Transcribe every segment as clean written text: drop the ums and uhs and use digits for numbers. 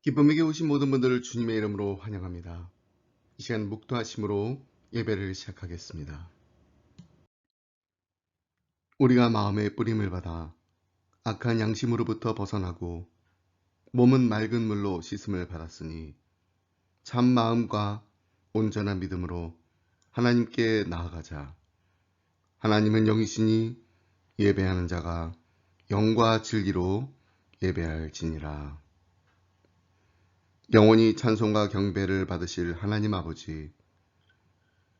기쁨에게 오신 모든 분들을 주님의 이름으로 환영합니다. 이 시간 묵도하심으로 예배를 시작하겠습니다. 우리가 마음의 뿌림을 받아 악한 양심으로부터 벗어나고 몸은 맑은 물로 씻음을 받았으니 참 마음과 온전한 믿음으로 하나님께 나아가자. 하나님은 영이시니 예배하는 자가 영과 진리로 예배할지니라. 영원히 찬송과 경배를 받으실 하나님 아버지,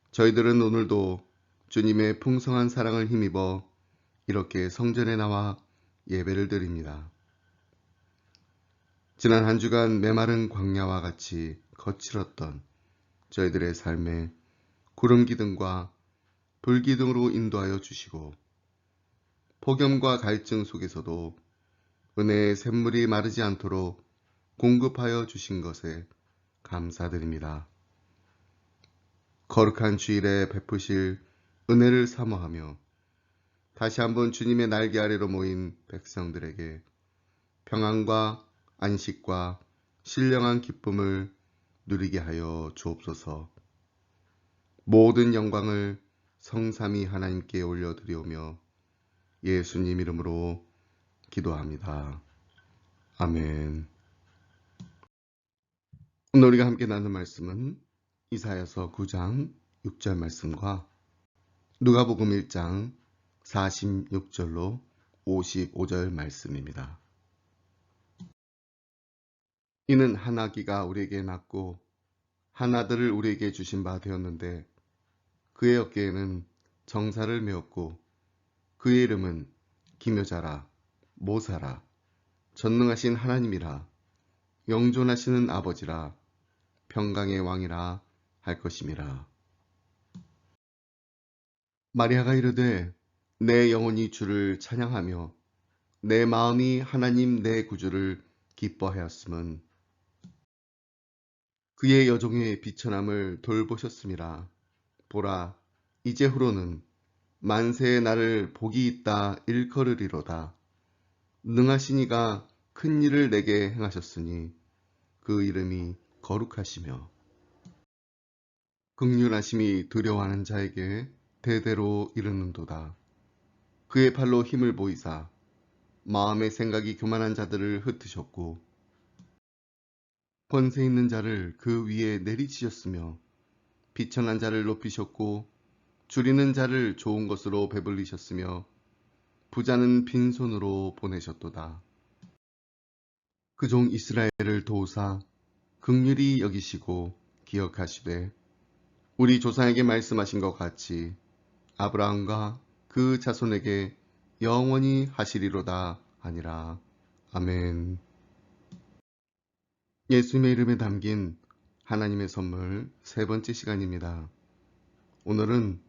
저희들은 오늘도 주님의 풍성한 사랑을 힘입어 이렇게 성전에 나와 예배를 드립니다. 지난 한 주간 메마른 광야와 같이 거칠었던 저희들의 삶에 구름 기둥과 불 기둥으로 인도하여 주시고 폭염과 갈증 속에서도 은혜의 샘물이 마르지 않도록 공급하여 주신 것에 감사드립니다. 거룩한 주일에 베푸실 은혜를 사모하며 다시 한번 주님의 날개 아래로 모인 백성들에게 평안과 안식과 신령한 기쁨을 누리게 하여 주옵소서. 모든 영광을 성삼위 하나님께 올려드리오며 예수님 이름으로 기도합니다. 아멘. 오늘 우리가 함께 나눈 말씀은 이사야서 9장 6절 말씀과 누가복음 1장 46절로 55절 말씀입니다. 이는 한 아기가 우리에게 낳고 한 아들을 우리에게 주신 바 되었는데 그의 어깨에는 정사를 메었고 그의 이름은 기묘자라 모사라 전능하신 하나님이라 영존하시는 아버지라 평강의 왕이라 할 것임이라. 마리아가 이르되 내 영혼이 주를 찬양하며 내 마음이 하나님 내 구주를 기뻐하였음은 그의 여종의 비천함을 돌보셨음이라. 보라, 이제후로는 만세의 나를 복이 있다 일컬으리로다. 능하신 이가 큰 일을 내게 행하셨으니 그 이름이 거룩하시며 긍휼하심이 두려워하는 자에게 대대로 이르는도다. 그의 팔로 힘을 보이사 마음의 생각이 교만한 자들을 흩으셨고 권세 있는 자를 그 위에 내리치셨으며 비천한 자를 높이셨고 줄이는 자를 좋은 것으로 배불리셨으며 부자는 빈손으로 보내셨도다. 그 종 이스라엘을 도우사 긍휼히 여기시고 기억하시되 우리 조상에게 말씀하신 것 같이 아브라함과 그 자손에게 영원히 하시리로다 하니라. 아멘. 예수님의 이름에 담긴 하나님의 선물 세 번째 시간입니다. 오늘은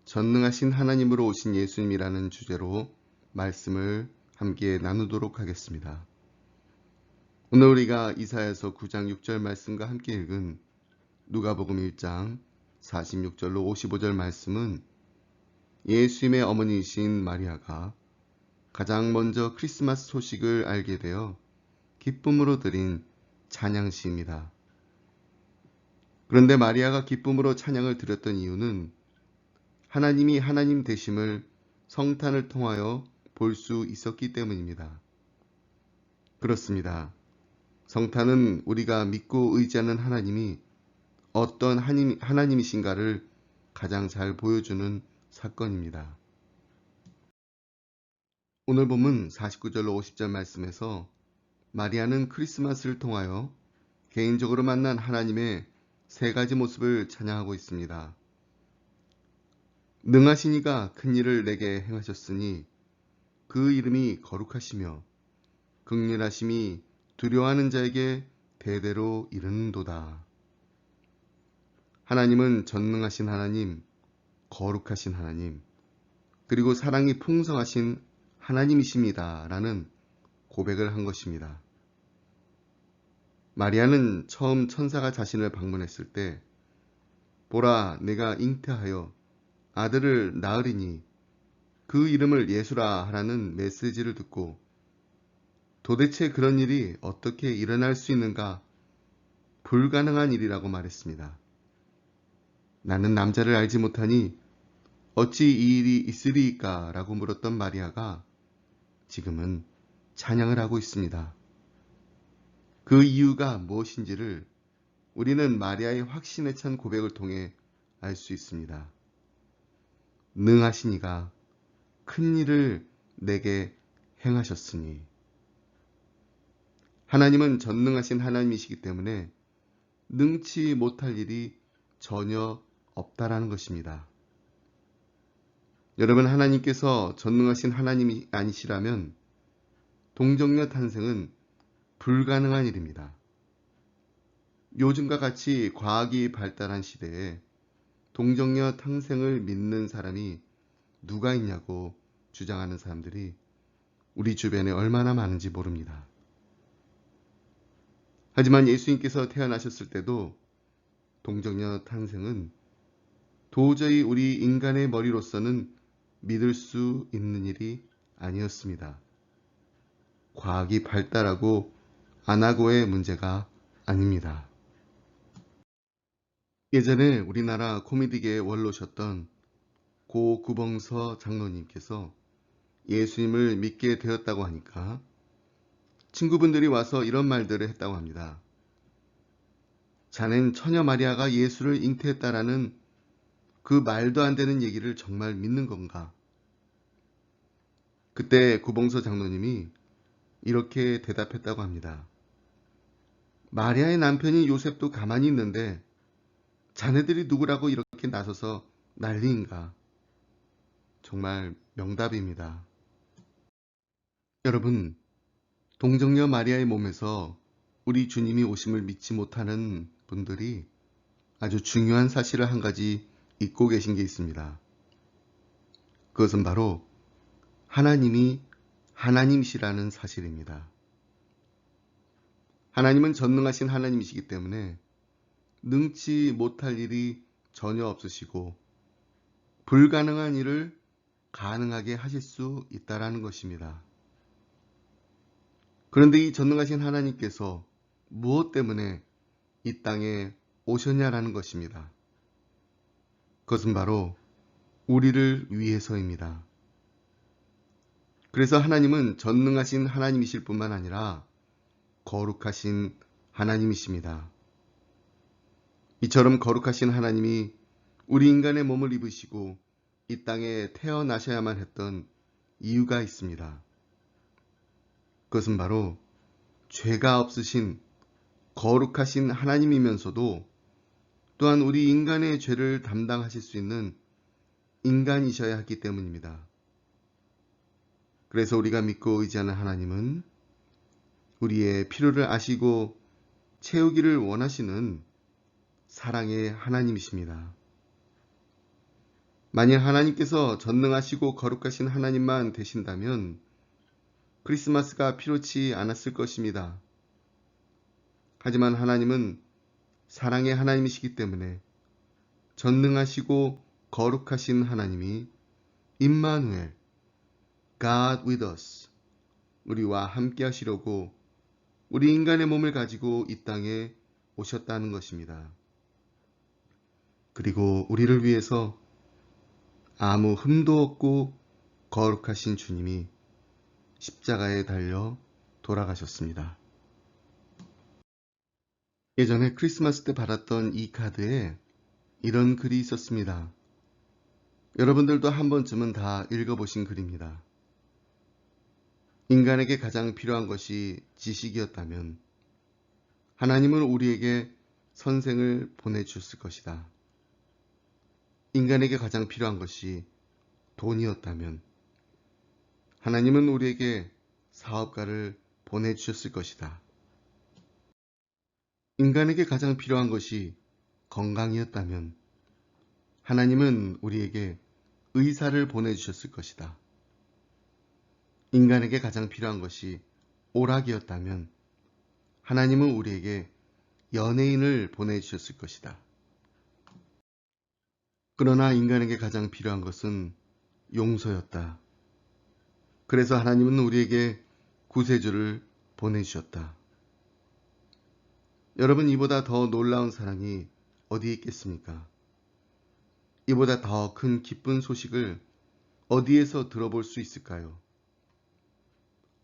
전능하신 하나님으로 오신 예수님이라는 주제로 말씀을 함께 나누도록 하겠습니다. 오늘 우리가 이사야서 9장 6절 말씀과 함께 읽은 누가복음 1장 46절로 55절 말씀은 예수님의 어머니이신 마리아가 가장 먼저 크리스마스 소식을 알게 되어 기쁨으로 드린 찬양시입니다. 그런데 마리아가 기쁨으로 찬양을 드렸던 이유는 하나님이 하나님 되심을 성탄을 통하여 볼 수 있었기 때문입니다. 그렇습니다. 성탄은 우리가 믿고 의지하는 하나님이 어떤 하나님이신가를 가장 잘 보여주는 사건입니다. 오늘 본문 49절로 50절 말씀에서 마리아는 크리스마스를 통하여 개인적으로 만난 하나님의 세 가지 모습을 찬양하고 있습니다. 능하신 이가 큰 일을 내게 행하셨으니 그 이름이 거룩하시며 긍휼하심이 두려워하는 자에게 대대로 이르는도다. 하나님은 전능하신 하나님, 거룩하신 하나님, 그리고 사랑이 풍성하신 하나님이십니다. 라는 고백을 한 것입니다. 마리아는 처음 천사가 자신을 방문했을 때 보라, 내가 잉태하여 아들을 낳으리니 그 이름을 예수라 하라는 메시지를 듣고 도대체 그런 일이 어떻게 일어날 수 있는가? 불가능한 일이라고 말했습니다. 나는 남자를 알지 못하니 어찌 이 일이 있으리이까? 라고 물었던 마리아가 지금은 찬양을 하고 있습니다. 그 이유가 무엇인지를 우리는 마리아의 확신에 찬 고백을 통해 알 수 있습니다. 능하신 이가 큰 일을 내게 행하셨으니. 하나님은 전능하신 하나님이시기 때문에 능치 못할 일이 전혀 없다라는 것입니다. 여러분, 하나님께서 전능하신 하나님이 아니시라면 동정녀 탄생은 불가능한 일입니다. 요즘과 같이 과학이 발달한 시대에 동정녀 탄생을 믿는 사람이 누가 있냐고 주장하는 사람들이 우리 주변에 얼마나 많은지 모릅니다. 하지만 예수님께서 태어나셨을 때도 동정녀 탄생은 도저히 우리 인간의 머리로서는 믿을 수 있는 일이 아니었습니다. 과학이 발달하고 안 하고의 문제가 아닙니다. 예전에 우리나라 코미디계의 원로셨던 고 구봉서 장로님께서 예수님을 믿게 되었다고 하니까 친구분들이 와서 이런 말들을 했다고 합니다. 자넨 처녀 마리아가 예수를 잉태했다라는 그 말도 안 되는 얘기를 정말 믿는 건가? 그때 구봉서 장로님이 이렇게 대답했다고 합니다. 마리아의 남편이 요셉도 가만히 있는데 자네들이 누구라고 이렇게 나서서 난리인가? 정말 명답입니다. 여러분, 동정녀 마리아의 몸에서 우리 주님이 오심을 믿지 못하는 분들이 아주 중요한 사실을 한 가지 잊고 계신 게 있습니다. 그것은 바로 하나님이 하나님이시라는 사실입니다. 하나님은 전능하신 하나님이시기 때문에 능치 못할 일이 전혀 없으시고 불가능한 일을 가능하게 하실 수 있다라는 것입니다. 그런데 이 전능하신 하나님께서 무엇 때문에 이 땅에 오셨냐라는 것입니다. 그것은 바로 우리를 위해서입니다. 그래서 하나님은 전능하신 하나님이실 뿐만 아니라 거룩하신 하나님이십니다. 이처럼 거룩하신 하나님이 우리 인간의 몸을 입으시고 이 땅에 태어나셔야만 했던 이유가 있습니다. 그것은 바로 죄가 없으신 거룩하신 하나님이면서도 또한 우리 인간의 죄를 담당하실 수 있는 인간이셔야 하기 때문입니다. 그래서 우리가 믿고 의지하는 하나님은 우리의 필요를 아시고 채우기를 원하시는 사랑의 하나님이십니다. 만일 하나님께서 전능하시고 거룩하신 하나님만 되신다면 크리스마스가 필요치 않았을 것입니다. 하지만 하나님은 사랑의 하나님이시기 때문에 전능하시고 거룩하신 하나님이 임마누엘, God with us, 우리와 함께 하시려고 우리 인간의 몸을 가지고 이 땅에 오셨다는 것입니다. 그리고 우리를 위해서 아무 흠도 없고 거룩하신 주님이 십자가에 달려 돌아가셨습니다. 예전에 크리스마스 때 받았던 이 카드에 이런 글이 있었습니다. 여러분들도 한 번쯤은 다 읽어보신 글입니다. 인간에게 가장 필요한 것이 지식이었다면 하나님은 우리에게 선생을 보내주셨을 것이다. 인간에게 가장 필요한 것이 돈이었다면 하나님은 우리에게 사업가를 보내주셨을 것이다. 인간에게 가장 필요한 것이 건강이었다면 하나님은 우리에게 의사를 보내주셨을 것이다. 인간에게 가장 필요한 것이 오락이었다면 하나님은 우리에게 연예인을 보내주셨을 것이다. 그러나 인간에게 가장 필요한 것은 용서였다. 그래서 하나님은 우리에게 구세주를 보내주셨다. 여러분, 이보다 더 놀라운 사랑이 어디에 있겠습니까? 이보다 더 큰 기쁜 소식을 어디에서 들어볼 수 있을까요?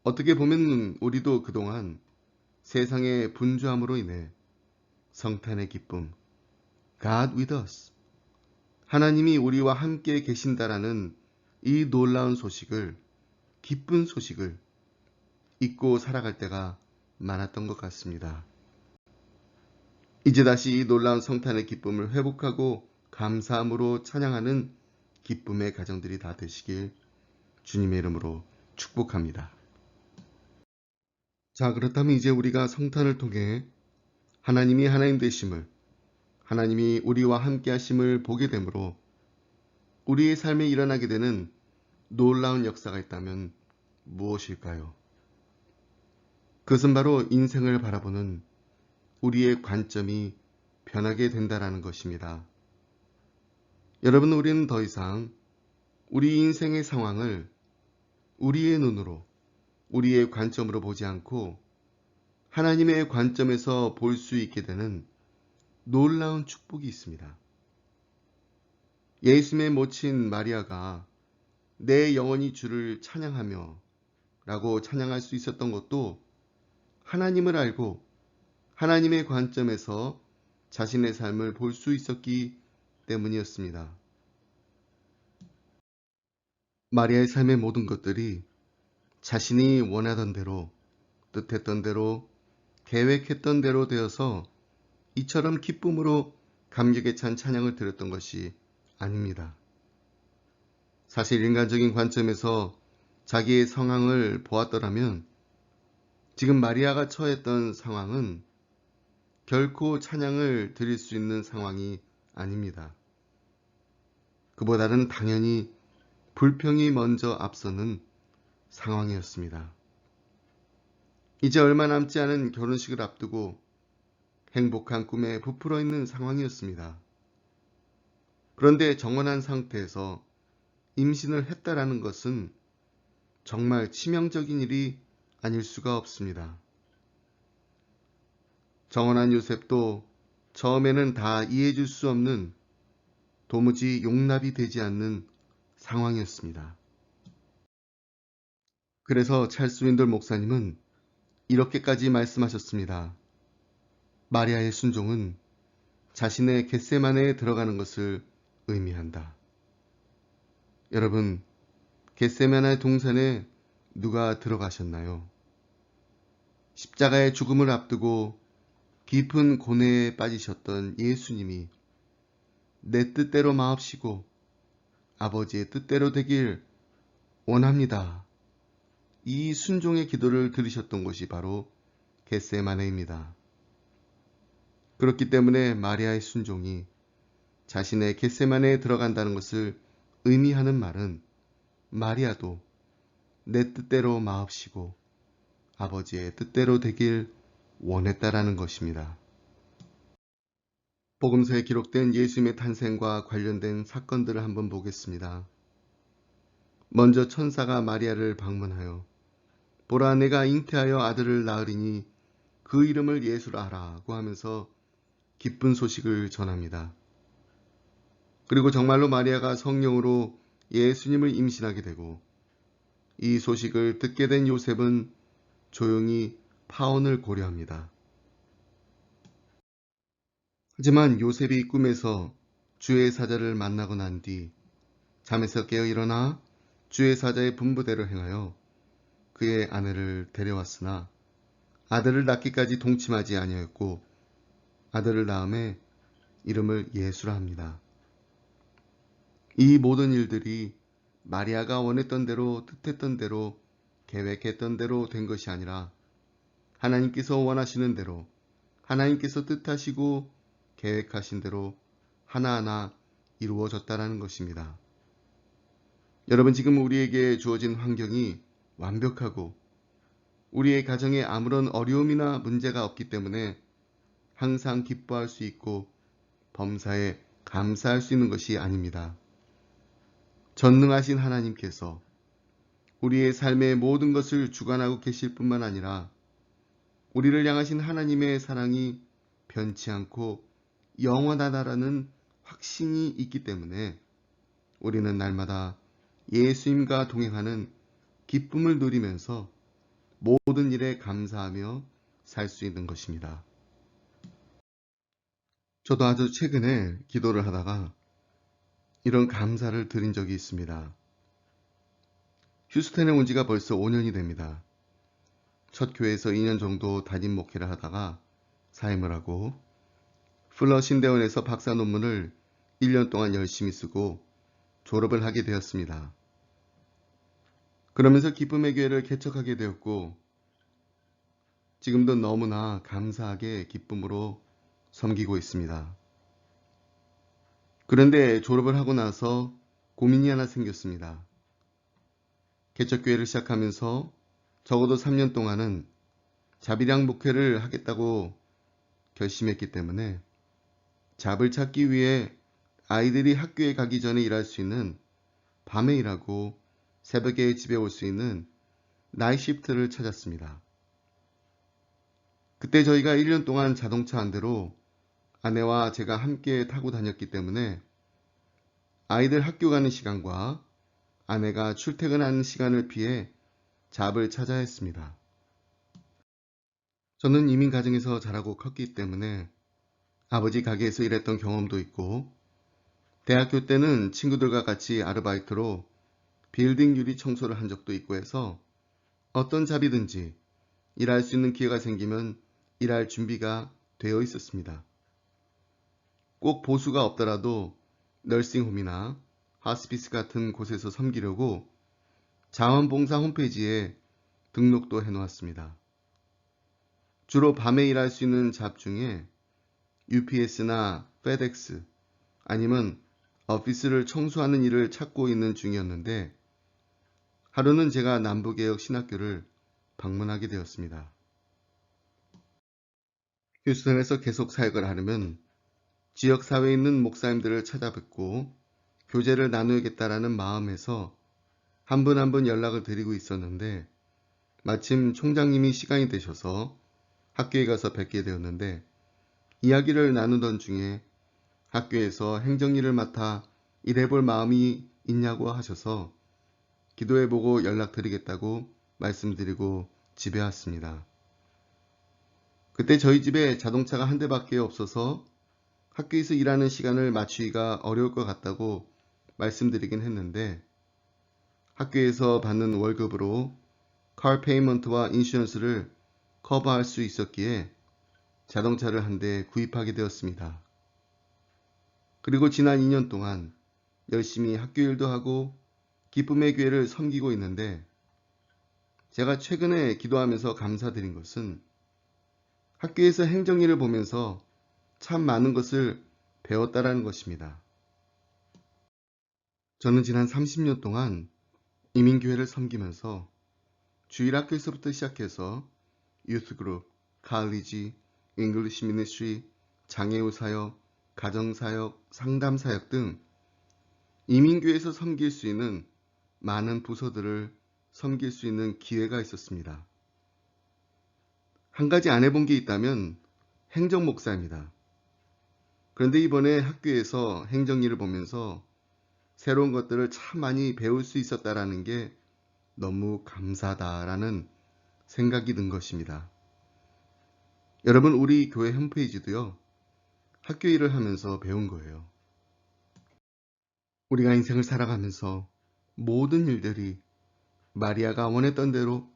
어떻게 보면 우리도 그동안 세상의 분주함으로 인해 성탄의 기쁨, God with us, 하나님이 우리와 함께 계신다라는 이 놀라운 소식을, 기쁜 소식을 잊고 살아갈 때가 많았던 것 같습니다. 이제 다시 이 놀라운 성탄의 기쁨을 회복하고 감사함으로 찬양하는 기쁨의 가정들이 다 되시길 주님의 이름으로 축복합니다. 자, 그렇다면 이제 우리가 성탄을 통해 하나님이 하나님 되심을, 하나님이 우리와 함께 하심을 보게 되므로 우리의 삶에 일어나게 되는 놀라운 역사가 있다면 무엇일까요? 그것은 바로 인생을 바라보는 우리의 관점이 변하게 된다라는 것입니다. 여러분, 우리는 더 이상 우리 인생의 상황을 우리의 눈으로, 우리의 관점으로 보지 않고 하나님의 관점에서 볼 수 있게 되는 놀라운 축복이 있습니다. 예수님의 모친 마리아가 내 영혼이 주를 찬양하며 라고 찬양할 수 있었던 것도 하나님을 알고 하나님의 관점에서 자신의 삶을 볼 수 있었기 때문이었습니다. 마리아의 삶의 모든 것들이 자신이 원하던 대로, 뜻했던 대로, 계획했던 대로 되어서 이처럼 기쁨으로 감격에 찬 찬양을 드렸던 것이 아닙니다. 사실 인간적인 관점에서 자기의 상황을 보았더라면 지금 마리아가 처했던 상황은 결코 찬양을 드릴 수 있는 상황이 아닙니다. 그보다는 당연히 불평이 먼저 앞서는 상황이었습니다. 이제 얼마 남지 않은 결혼식을 앞두고 행복한 꿈에 부풀어 있는 상황이었습니다. 그런데 정혼한 상태에서 임신을 했다라는 것은 정말 치명적인 일이 아닐 수가 없습니다. 정혼한 요셉도 처음에는 다 이해해 줄 수 없는, 도무지 용납이 되지 않는 상황이었습니다. 그래서 찰스 윈돌 목사님은 이렇게까지 말씀하셨습니다. 마리아의 순종은 자신의 겟세마네에 들어가는 것을 의미한다. 여러분, 겟세마네 동산에 누가 들어가셨나요? 십자가의 죽음을 앞두고 깊은 고뇌에 빠지셨던 예수님이 내 뜻대로 마옵시고 아버지의 뜻대로 되길 원합니다. 이 순종의 기도를 들으셨던 곳이 바로 겟세마네입니다. 그렇기 때문에 마리아의 순종이 자신의 겟세마네에 들어간다는 것을 의미하는 말은 마리아도 내 뜻대로 마옵시고 아버지의 뜻대로 되길 원했다라는 것입니다. 복음서에 기록된 예수님의 탄생과 관련된 사건들을 한번 보겠습니다. 먼저 천사가 마리아를 방문하여 보라, 내가 잉태하여 아들을 낳으리니 그 이름을 예수라 하라고 하면서 기쁜 소식을 전합니다. 그리고 정말로 마리아가 성령으로 예수님을 임신하게 되고 이 소식을 듣게 된 요셉은 조용히 파혼을 고려합니다. 하지만 요셉이 꿈에서 주의 사자를 만나고 난 뒤 잠에서 깨어 일어나 주의 사자의 분부대로 행하여 그의 아내를 데려왔으나 아들을 낳기까지 동침하지 아니하였고 아들을 낳음에 이름을 예수라 합니다. 이 모든 일들이 마리아가 원했던 대로, 뜻했던 대로, 계획했던 대로 된 것이 아니라 하나님께서 원하시는 대로, 하나님께서 뜻하시고 계획하신 대로 하나하나 이루어졌다라는 것입니다. 여러분, 지금 우리에게 주어진 환경이 완벽하고 우리의 가정에 아무런 어려움이나 문제가 없기 때문에 항상 기뻐할 수 있고 범사에 감사할 수 있는 것이 아닙니다. 전능하신 하나님께서 우리의 삶의 모든 것을 주관하고 계실 뿐만 아니라 우리를 향하신 하나님의 사랑이 변치 않고 영원하다라는 확신이 있기 때문에 우리는 날마다 예수님과 동행하는 기쁨을 누리면서 모든 일에 감사하며 살 수 있는 것입니다. 저도 아주 최근에 기도를 하다가 이런 감사를 드린 적이 있습니다. 휴스턴에 온 지가 벌써 5년이 됩니다. 첫 교회에서 2년 정도 담임 목회를 하다가 사임을 하고 플러신대원에서 박사 논문을 1년 동안 열심히 쓰고 졸업을 하게 되었습니다. 그러면서 기쁨의 교회를 개척하게 되었고 지금도 너무나 감사하게 기쁨으로 섬기고 있습니다. 그런데 졸업을 하고 나서 고민이 하나 생겼습니다. 개척교회를 시작하면서 적어도 3년 동안은 자비량 목회를 하겠다고 결심했기 때문에 잡을 찾기 위해 아이들이 학교에 가기 전에 일할 수 있는 밤에 일하고 새벽에 집에 올 수 있는 나잇 시프트를 찾았습니다. 그때 저희가 1년 동안 자동차 한 대로 아내와 제가 함께 타고 다녔기 때문에 아이들 학교 가는 시간과 아내가 출퇴근하는 시간을 피해 잡을 찾아야 했습니다. 저는 이민 가정에서 자라고 컸기 때문에 아버지 가게에서 일했던 경험도 있고 대학교 때는 친구들과 같이 아르바이트로 빌딩 유리 청소를 한 적도 있고 해서 어떤 잡이든지 일할 수 있는 기회가 생기면 일할 준비가 되어 있었습니다. 꼭 보수가 없더라도 널싱홈이나 하스피스 같은 곳에서 섬기려고 자원봉사 홈페이지에 등록도 해놓았습니다. 주로 밤에 일할 수 있는 잡 중에 UPS나 FedEx 아니면 오피스를 청소하는 일을 찾고 있는 중이었는데 하루는 제가 남부개혁 신학교를 방문하게 되었습니다. 휴스턴에서 계속 사역을 하려면 지역사회에 있는 목사님들을 찾아뵙고 교제를 나누겠다라는 마음에서 한 분 한 분 연락을 드리고 있었는데 마침 총장님이 시간이 되셔서 학교에 가서 뵙게 되었는데 이야기를 나누던 중에 학교에서 행정일을 맡아 일해볼 마음이 있냐고 하셔서 기도해보고 연락드리겠다고 말씀드리고 집에 왔습니다. 그때 저희 집에 자동차가 한 대밖에 없어서 학교에서 일하는 시간을 맞추기가 어려울 것 같다고 말씀드리긴 했는데 학교에서 받는 월급으로 car payment와 인슈런스를 커버할 수 있었기에 자동차를 한 대 구입하게 되었습니다. 그리고 지난 2년 동안 열심히 학교 일도 하고 기쁨의 교회를 섬기고 있는데 제가 최근에 기도하면서 감사드린 것은 학교에서 행정일을 보면서 참 많은 것을 배웠다라는 것입니다. 저는 지난 30년 동안 이민교회를 섬기면서 주일학교에서부터 시작해서 유스그룹, 칼리지, 잉글리시 미니스트리, 장애우 사역, 가정사역, 상담사역 등 이민교회에서 섬길 수 있는 많은 부서들을 섬길 수 있는 기회가 있었습니다. 한 가지 안 해본 게 있다면 행정목사입니다. 그런데 이번에 학교에서 행정일을 보면서 새로운 것들을 참 많이 배울 수 있었다라는 게 너무 감사하다라는 생각이 든 것입니다. 여러분, 우리 교회 홈페이지도요, 학교 일을 하면서 배운 거예요. 우리가 인생을 살아가면서 모든 일들이 마리아가 원했던 대로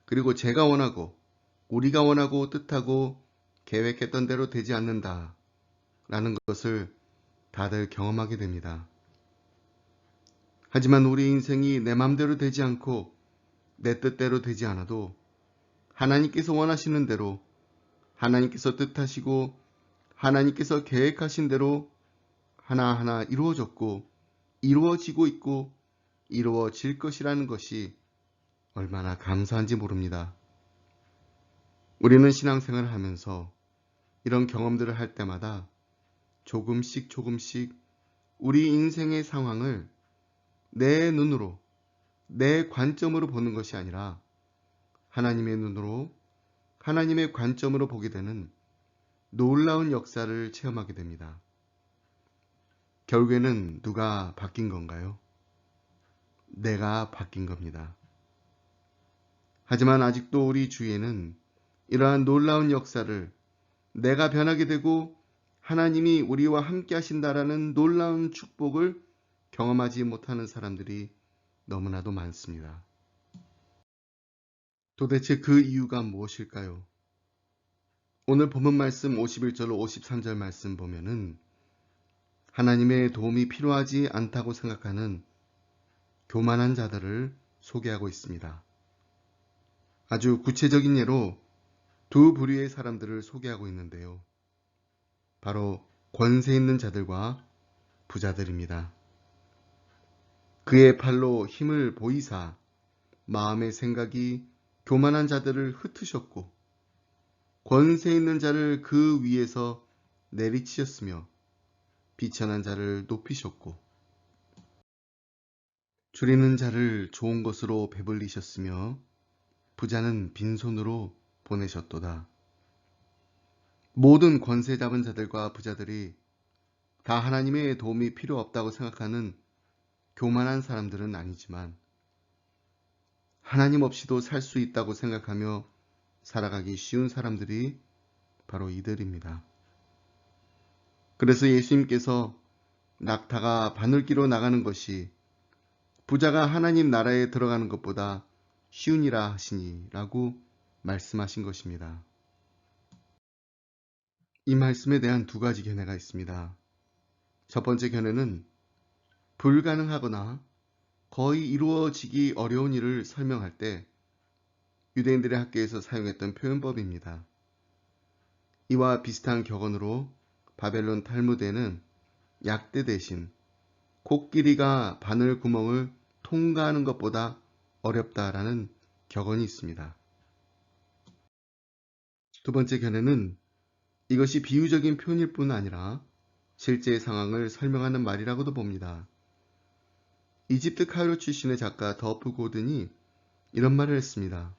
그리고 제가 원하고 우리가 원하고 뜻하고 계획했던 대로 되지 않는다 라는 것을 다들 경험하게 됩니다. 하지만 우리 인생이 내 맘대로 되지 않고 내 뜻대로 되지 않아도 하나님께서 원하시는 대로 하나님께서 뜻하시고 하나님께서 계획하신 대로 하나하나 이루어졌고 이루어지고 있고 이루어질 것이라는 것이 얼마나 감사한지 모릅니다. 우리는 신앙생활을 하면서 이런 경험들을 할 때마다 조금씩 우리 인생의 상황을 내 눈으로, 내 관점으로 보는 것이 아니라 하나님의 눈으로, 하나님의 관점으로 보게 되는 놀라운 역사를 체험하게 됩니다. 결국에는 누가 바뀐 건가요? 내가 바뀐 겁니다. 하지만 아직도 우리 주위에는 이러한 놀라운 역사를 내가 변하게 되고 하나님이 우리와 함께 하신다라는 놀라운 축복을 경험하지 못하는 사람들이 너무나도 많습니다. 도대체 그 이유가 무엇일까요? 오늘 본문 말씀 51절 53절 말씀 보면은 하나님의 도움이 필요하지 않다고 생각하는 교만한 자들을 소개하고 있습니다. 아주 구체적인 예로 두 부류의 사람들을 소개하고 있는데요. 바로 권세 있는 자들과 부자들입니다. 그의 팔로 힘을 보이사 마음의 생각이 교만한 자들을 흩으셨고 권세 있는 자를 그 위에서 내리치셨으며 비천한 자를 높이셨고 줄이는 자를 좋은 것으로 배불리셨으며 부자는 빈손으로 보내셨도다. 모든 권세 잡은 자들과 부자들이 다 하나님의 도움이 필요 없다고 생각하는 교만한 사람들은 아니지만 하나님 없이도 살 수 있다고 생각하며 살아가기 쉬운 사람들이 바로 이들입니다. 그래서 예수님께서 낙타가 바늘기로 나가는 것이 부자가 하나님 나라에 들어가는 것보다 쉬우니라 하시니라고 말씀하신 것입니다. 이 말씀에 대한 두 가지 견해가 있습니다. 첫 번째 견해는 불가능하거나 거의 이루어지기 어려운 일을 설명할 때 유대인들의 학계에서 사용했던 표현법입니다. 이와 비슷한 격언으로 바벨론 탈무드에는 약대 대신 코끼리가 바늘 구멍을 통과하는 것보다 어렵다라는 격언이 있습니다. 두 번째 견해는 이것이 비유적인 표현일 뿐 아니라 실제 상황을 설명하는 말이라고도 봅니다. 이집트 카이로 출신의 작가 더프 고든이 이런 말을 했습니다.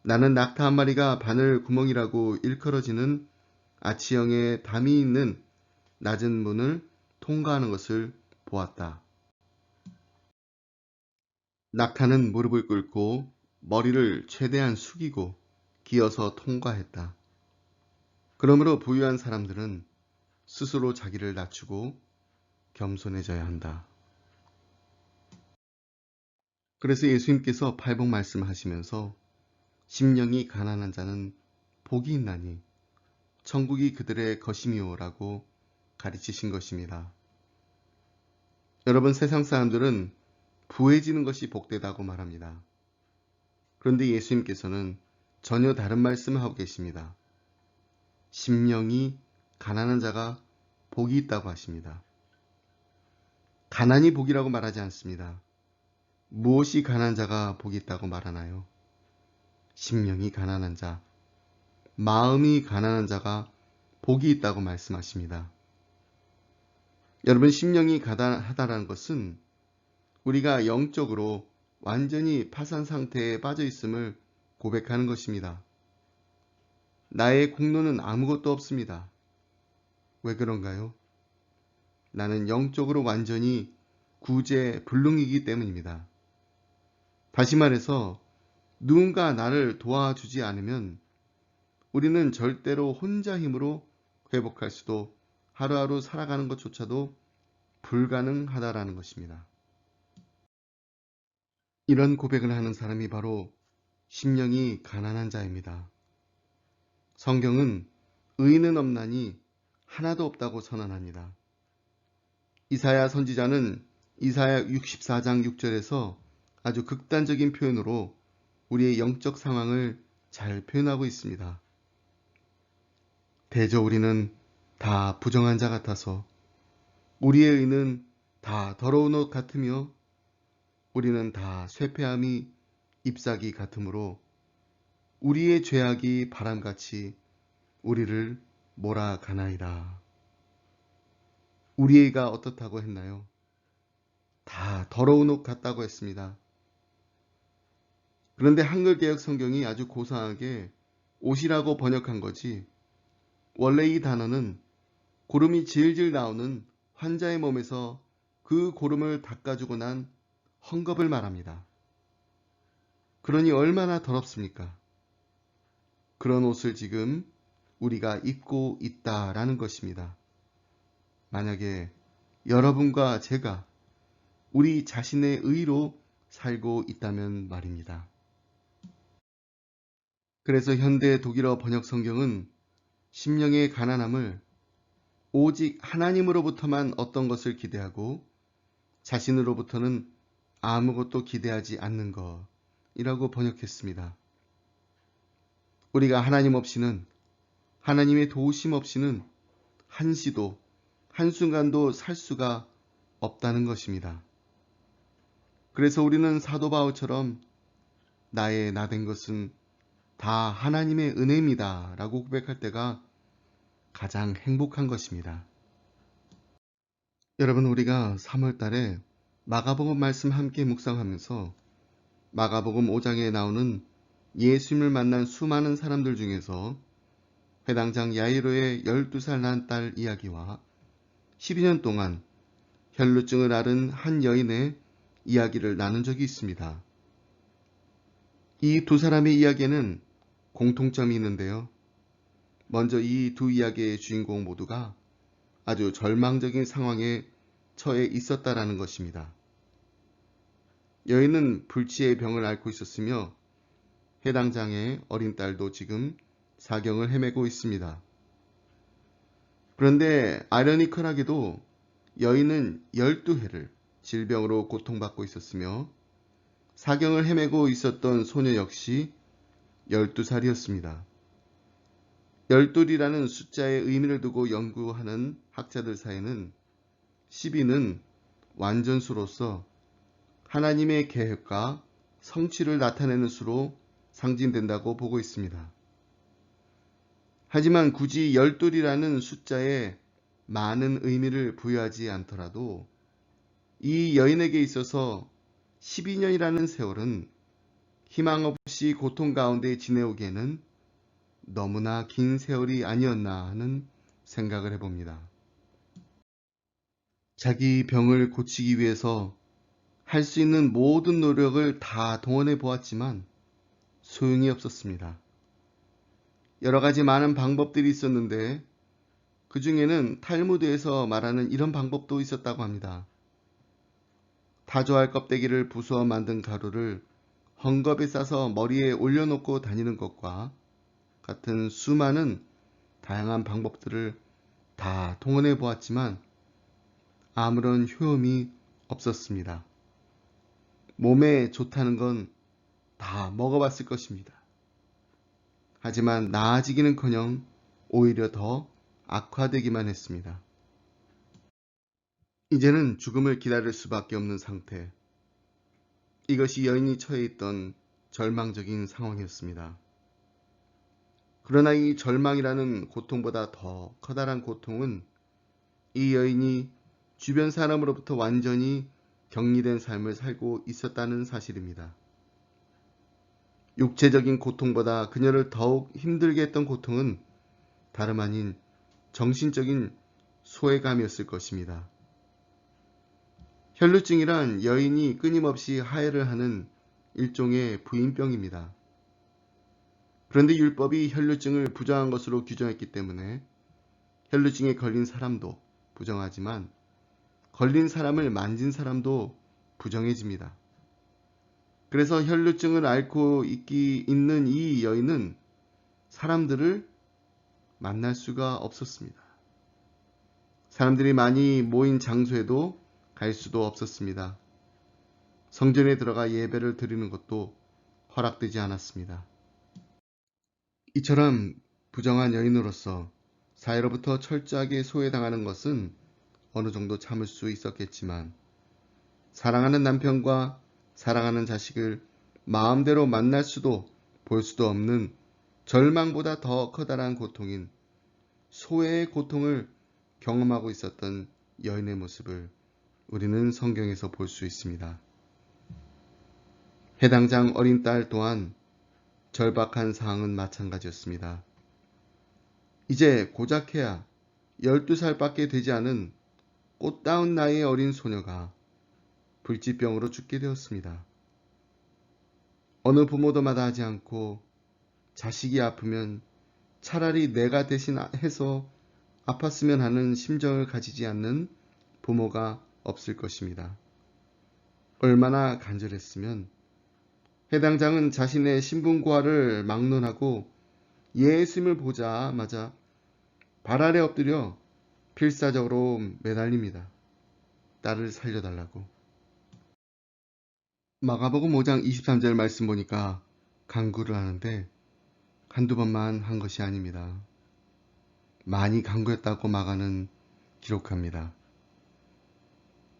나는 낙타 한 마리가 바늘 구멍이라고 일컬어지는 아치형의 담이 있는 낮은 문을 통과하는 것을 보았다. 낙타는 무릎을 꿇고 머리를 최대한 숙이고 기어서 통과했다. 그러므로 부유한 사람들은 스스로 자기를 낮추고 겸손해져야 한다. 그래서 예수님께서 팔복 말씀하시면서 심령이 가난한 자는 복이 있나니 천국이 그들의 것이미오라고 가르치신 것입니다. 여러분, 세상 사람들은 부해지는 것이 복되다고 말합니다. 그런데 예수님께서는 전혀 다른 말씀을 하고 계십니다. 심령이 가난한 자가 복이 있다고 하십니다. 가난이 복이라고 말하지 않습니다. 무엇이 가난한 자가 복이 있다고 말하나요? 심령이 가난한 자, 마음이 가난한 자가 복이 있다고 말씀하십니다. 여러분, 심령이 가난하다는 것은 우리가 영적으로 완전히 파산 상태에 빠져 있음을 고백하는 것입니다. 나의 공로는 아무것도 없습니다. 왜 그런가요? 나는 영적으로 완전히 구제불능이기 때문입니다. 다시 말해서 누군가 나를 도와주지 않으면 우리는 절대로 혼자 힘으로 회복할 수도 하루하루 살아가는 것조차도 불가능하다라는 것입니다. 이런 고백을 하는 사람이 바로 심령이 가난한 자입니다. 성경은 의인은 없나니 하나도 없다고 선언합니다. 이사야 선지자는 이사야 64장 6절에서 아주 극단적인 표현으로 우리의 영적 상황을 잘 표현하고 있습니다. 대저 우리는 다 부정한 자 같아서 우리의 의는 다 더러운 옷 같으며 우리는 다 쇠폐함이 잎사귀 같으므로 우리의 죄악이 바람같이 우리를 몰아가나이다. 우리가 어떻다고 했나요? 다 더러운 옷 같다고 했습니다. 그런데 한글개혁 성경이 아주 고상하게 옷이라고 번역한 거지, 원래 이 단어는 고름이 질질 나오는 환자의 몸에서 그 고름을 닦아주고 난 헝겊을 말합니다. 그러니 얼마나 더럽습니까? 그런 옷을 지금 우리가 입고 있다라는 것입니다. 만약에 여러분과 제가 우리 자신의 의로 살고 있다면 말입니다. 그래서 현대 독일어 번역 성경은 심령의 가난함을 오직 하나님으로부터만 어떤 것을 기대하고 자신으로부터는 아무것도 기대하지 않는 것이라고 번역했습니다. 우리가 하나님 없이는, 하나님의 도우심 없이는 한시도 한순간도 살 수가 없다는 것입니다. 그래서 우리는 사도 바울처럼 나의 나된 것은 다 하나님의 은혜입니다 라고 고백할 때가 가장 행복한 것입니다. 여러분, 우리가 3월 달에 마가복음 말씀 함께 묵상하면서 마가복음 5장에 나오는 예수님을 만난 수많은 사람들 중에서 회당장 야이로의 12살 난 딸 이야기와 12년 동안 혈루증을 앓은 한 여인의 이야기를 나눈 적이 있습니다. 이 두 사람의 이야기에는 공통점이 있는데요. 먼저 이 두 이야기의 주인공 모두가 아주 절망적인 상황에 처해 있었다라는 것입니다. 여인은 불치의 병을 앓고 있었으며 해당장의 어린 딸도 지금 사경을 헤매고 있습니다. 그런데 아이러니컬하게도 여인은 12해를 질병으로 고통받고 있었으며 사경을 헤매고 있었던 소녀 역시 12살이었습니다. 12이라는 숫자의 의미를 두고 연구하는 학자들 사이에는 12는 완전수로서 하나님의 계획과 성취를 나타내는 수로 상징된다고 보고 있습니다. 하지만 굳이 12이라는 숫자에 많은 의미를 부여하지 않더라도 이 여인에게 있어서 12년이라는 세월은 희망 없이 고통 가운데 지내오기에는 너무나 긴 세월이 아니었나 하는 생각을 해봅니다. 자기 병을 고치기 위해서 할 수 있는 모든 노력을 다 동원해 보았지만 소용이 없었습니다. 여러 가지 많은 방법들이 있었는데 그 중에는 탈무드에서 말하는 이런 방법도 있었다고 합니다. 타조알 껍데기를 부수어 만든 가루를 헝겊에 싸서 머리에 올려놓고 다니는 것과 같은 수많은 다양한 방법들을 다 동원해 보았지만 아무런 효험이 없었습니다. 몸에 좋다는 건 다 먹어봤을 것입니다. 하지만 나아지기는커녕 오히려 더 악화되기만 했습니다. 이제는 죽음을 기다릴 수밖에 없는 상태. 이것이 여인이 처해 있던 절망적인 상황이었습니다. 그러나 이 절망이라는 고통보다 더 커다란 고통은 이 여인이 주변 사람으로부터 완전히 격리된 삶을 살고 있었다는 사실입니다. 육체적인 고통보다 그녀를 더욱 힘들게 했던 고통은 다름 아닌 정신적인 소외감이었을 것입니다. 혈루증이란 여인이 끊임없이 하혈을 하는 일종의 부인병입니다. 그런데 율법이 혈루증을 부정한 것으로 규정했기 때문에 혈루증에 걸린 사람도 부정하지만 걸린 사람을 만진 사람도 부정해집니다. 그래서 혈루증을 앓고 있는 이 여인은 사람들을 만날 수가 없었습니다. 사람들이 많이 모인 장소에도 갈 수도 없었습니다. 성전에 들어가 예배를 드리는 것도 허락되지 않았습니다. 이처럼 부정한 여인으로서 사회로부터 철저하게 소외당하는 것은 어느 정도 참을 수 있었겠지만 사랑하는 남편과 사랑하는 자식을 마음대로 만날 수도 볼 수도 없는 절망보다 더 커다란 고통인 소외의 고통을 경험하고 있었던 여인의 모습을 우리는 성경에서 볼 수 있습니다. 해당장 어린 딸 또한 절박한 상황은 마찬가지였습니다. 이제 고작해야 12살밖에 되지 않은 꽃다운 나이의 어린 소녀가 불치병으로 죽게 되었습니다. 어느 부모도 마다하지 않고 자식이 아프면 차라리 내가 대신해서 아팠으면 하는 심정을 가지지 않는 부모가 없을 것입니다. 얼마나 간절했으면 해당장은 자신의 신분고하를 막론하고 예수님을 보자마자 발 아래 엎드려 필사적으로 매달립니다. 딸을 살려달라고. 마가복음 5장 23절 말씀 보니까 간구를 하는데 한두 번만 한 것이 아닙니다. 많이 간구했다고 마가는 기록합니다.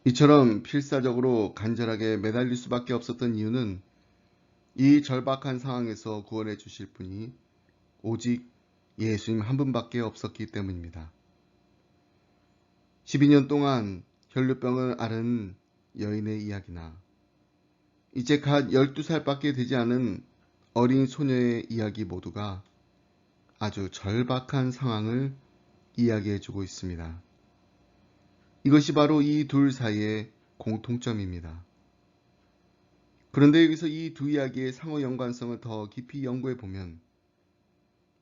이처럼 필사적으로 간절하게 매달릴 수밖에 없었던 이유는 이 절박한 상황에서 구원해 주실 분이 오직 예수님 한 분밖에 없었기 때문입니다. 12년 동안 혈루병을 앓은 여인의 이야기나 이제 갓 12살밖에 되지 않은 어린 소녀의 이야기 모두가 아주 절박한 상황을 이야기해주고 있습니다. 이것이 바로 이 둘 사이의 공통점입니다. 그런데 여기서 이 두 이야기의 상호 연관성을 더 깊이 연구해 보면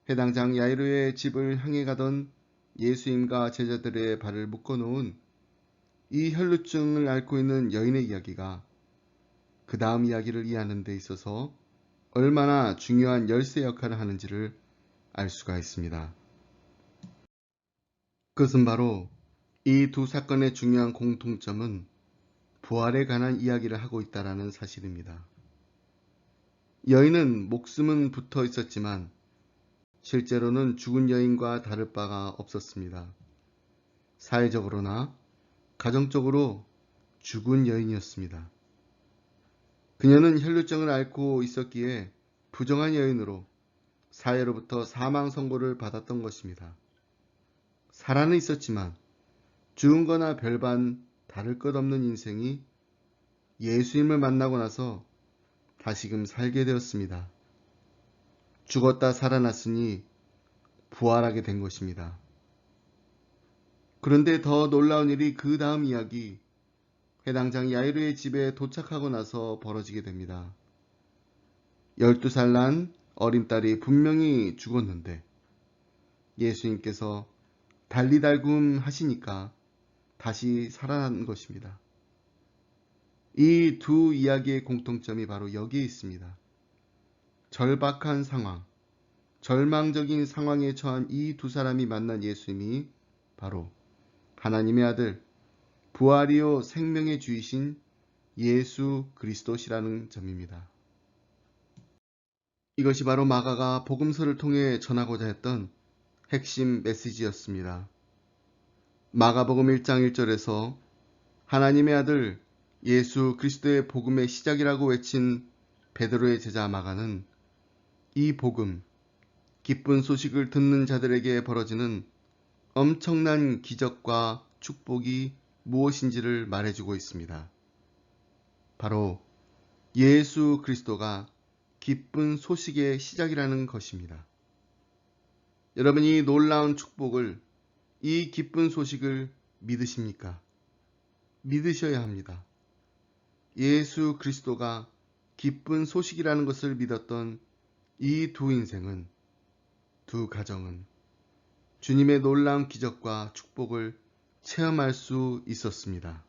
해당장 야이로의 집을 향해 가던 예수님과 제자들의 발을 묶어놓은 이 혈루증을 앓고 있는 여인의 이야기가 그 다음 이야기를 이해하는 데 있어서 얼마나 중요한 열쇠 역할을 하는지를 알 수가 있습니다. 그것은 바로 이 두 사건의 중요한 공통점은 부활에 관한 이야기를 하고 있다는 사실입니다. 여인은 목숨은 붙어 있었지만 실제로는 죽은 여인과 다를 바가 없었습니다. 사회적으로나 가정적으로 죽은 여인이었습니다. 그녀는 혈루증을 앓고 있었기에 부정한 여인으로 사회로부터 사망 선고를 받았던 것입니다. 살아는 있었지만 죽은 거나 별반 다를 것 없는 인생이 예수님을 만나고 나서 다시금 살게 되었습니다. 죽었다 살아났으니 부활하게 된 것입니다. 그런데 더 놀라운 일이 그 다음 이야기, 해당장 야이로의 집에 도착하고 나서 벌어지게 됩니다. 12살 난 어린 딸이 분명히 죽었는데 예수님께서 달리달굼 하시니까 다시 살아난 것입니다. 이 두 이야기의 공통점이 바로 여기에 있습니다. 절박한 상황, 절망적인 상황에 처한 이 두 사람이 만난 예수님이 바로 하나님의 아들, 부활이요 생명의 주이신 예수 그리스도시라는 점입니다. 이것이 바로 마가가 복음서를 통해 전하고자 했던 핵심 메시지였습니다. 마가복음 1장 1절에서 하나님의 아들 예수 그리스도의 복음의 시작이라고 외친 베드로의 제자 마가는 이 복음, 기쁜 소식을 듣는 자들에게 벌어지는 엄청난 기적과 축복이 무엇인지를 말해주고 있습니다. 바로 예수 그리스도가 기쁜 소식의 시작이라는 것입니다. 여러분이 놀라운 축복을, 이 기쁜 소식을 믿으십니까? 믿으셔야 합니다. 예수 그리스도가 기쁜 소식이라는 것을 믿었던 이 두 인생은, 두 가정은 주님의 놀라운 기적과 축복을 체험할 수 있었습니다.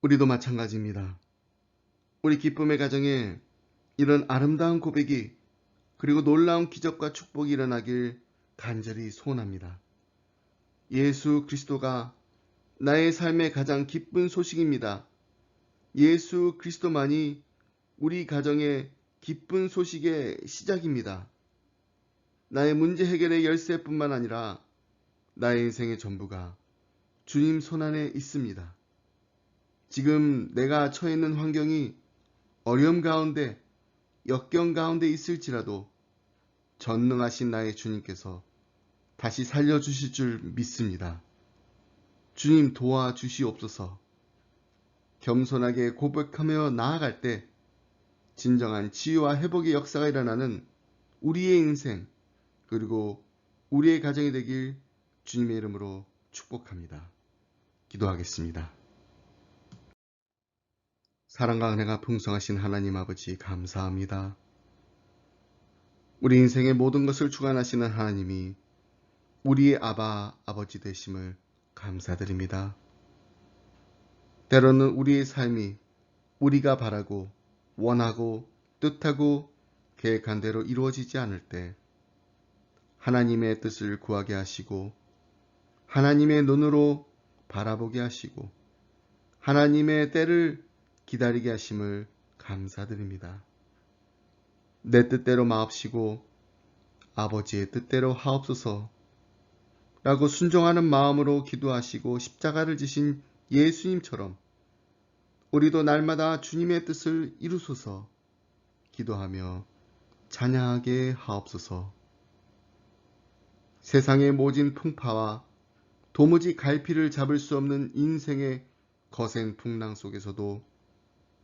우리도 마찬가지입니다. 우리 기쁨의 가정에 이런 아름다운 고백이 그리고 놀라운 기적과 축복이 일어나길 간절히 소원합니다. 예수 그리스도가 나의 삶의 가장 기쁜 소식입니다. 예수 그리스도만이 우리 가정의 기쁜 소식의 시작입니다. 나의 문제 해결의 열쇠뿐만 아니라 나의 인생의 전부가 주님 손안에 있습니다. 지금 내가 처해 있는 환경이 어려움 가운데, 역경 가운데 있을지라도 전능하신 나의 주님께서 다시 살려주실 줄 믿습니다. 주님 도와주시옵소서. 겸손하게 고백하며 나아갈 때 진정한 치유와 회복의 역사가 일어나는 우리의 인생 그리고 우리의 가정이 되길 주님의 이름으로 축복합니다. 기도하겠습니다. 사랑과 은혜가 풍성하신 하나님 아버지 감사합니다. 우리 인생의 모든 것을 주관하시는 하나님이 우리의 아버지 되심을 감사드립니다. 때로는 우리의 삶이 우리가 바라고 원하고 뜻하고 계획한 대로 이루어지지 않을 때 하나님의 뜻을 구하게 하시고 하나님의 눈으로 바라보게 하시고 하나님의 때를 기다리게 하심을 감사드립니다. 내 뜻대로 마옵시고 아버지의 뜻대로 하옵소서 라고 순종하는 마음으로 기도하시고 십자가를 지신 예수님처럼 우리도 날마다 주님의 뜻을 이루소서 기도하며 찬양하게 하옵소서. 세상의 모진 풍파와 도무지 갈피를 잡을 수 없는 인생의 거센 풍랑 속에서도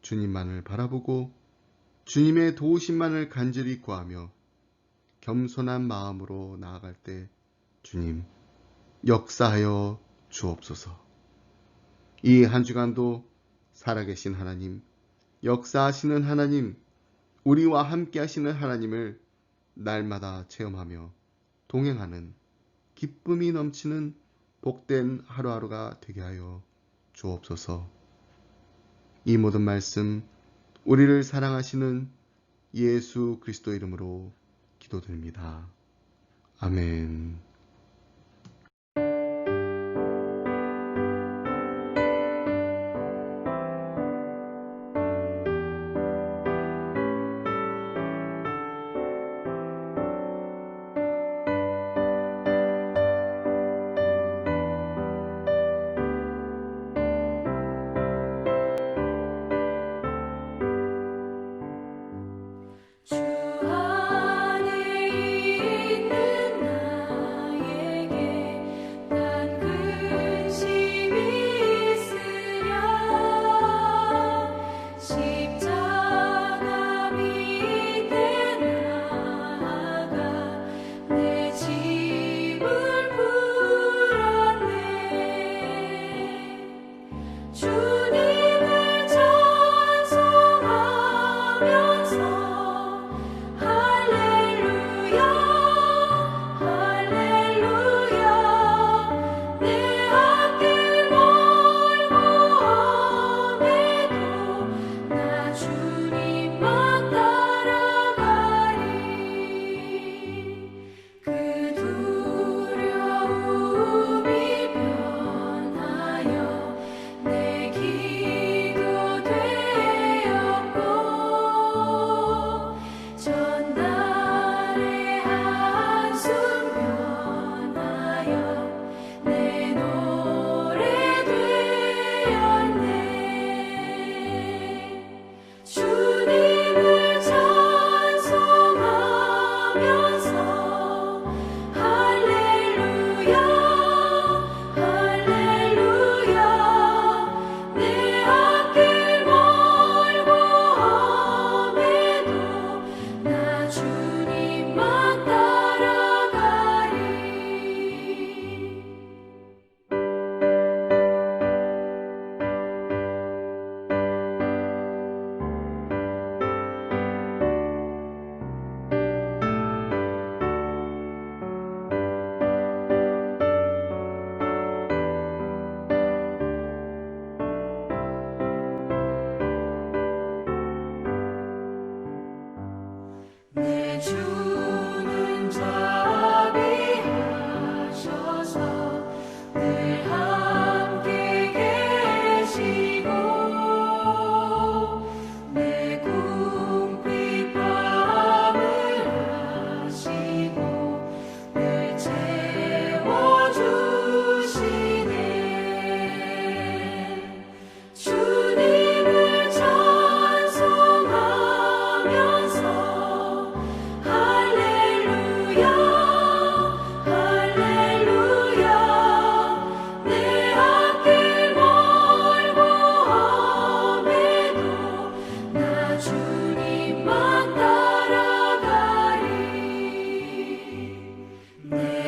주님만을 바라보고 주님의 도우심만을 간절히 구하며 겸손한 마음으로 나아갈 때 주님 역사하여 주옵소서. 이 한 주간도 살아계신 하나님, 역사하시는 하나님, 우리와 함께 하시는 하나님을 날마다 체험하며 동행하는 기쁨이 넘치는 복된 하루하루가 되게 하여 주옵소서. 이 모든 말씀 우리를 사랑하시는 예수 그리스도 이름으로 기도드립니다. 아멘. 주 안에 있는 나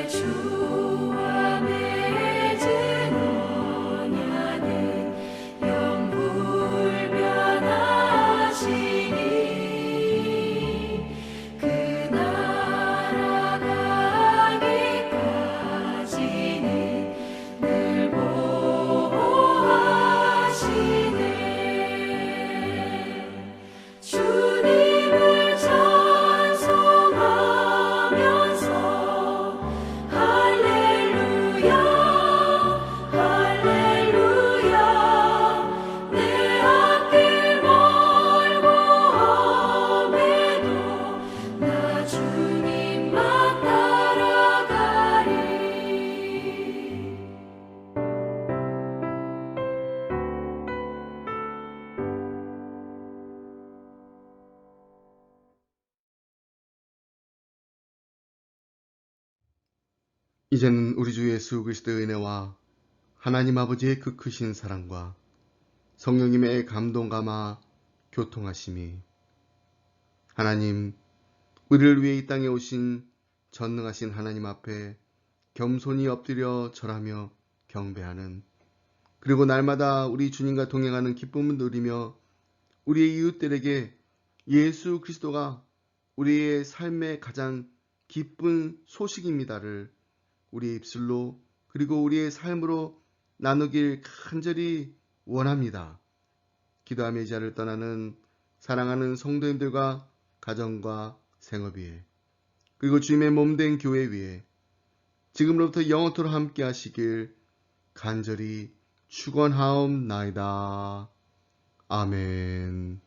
주와 맺은 언약은 영불변하시니 그 나라 가기까지는 늘 보호하시네. 주님을 찬송하면서 할렐루야 할렐루야 내 앞길 멀고 험해도 나 주님만 따라가리. 이제는 우리 주 예수 그리스도의 은혜와 하나님 아버지의 그 크신 사랑과 성령님의 감동감화 교통하심이 하나님 우리를 위해 이 땅에 오신 전능하신 하나님 앞에 겸손히 엎드려 절하며 경배하는, 그리고 날마다 우리 주님과 동행하는 기쁨을 누리며 우리의 이웃들에게 예수 그리스도가 우리의 삶의 가장 기쁜 소식입니다를 우리의 입술로 그리고 우리의 삶으로 나누길 간절히 원합니다. 기도하며 이 자리를 떠나는 사랑하는 성도님들과 가정과 생업 위에, 그리고 주님의 몸된 교회 위에 지금으로부터 영원토록 함께 하시길 간절히 축원하옵나이다. 아멘.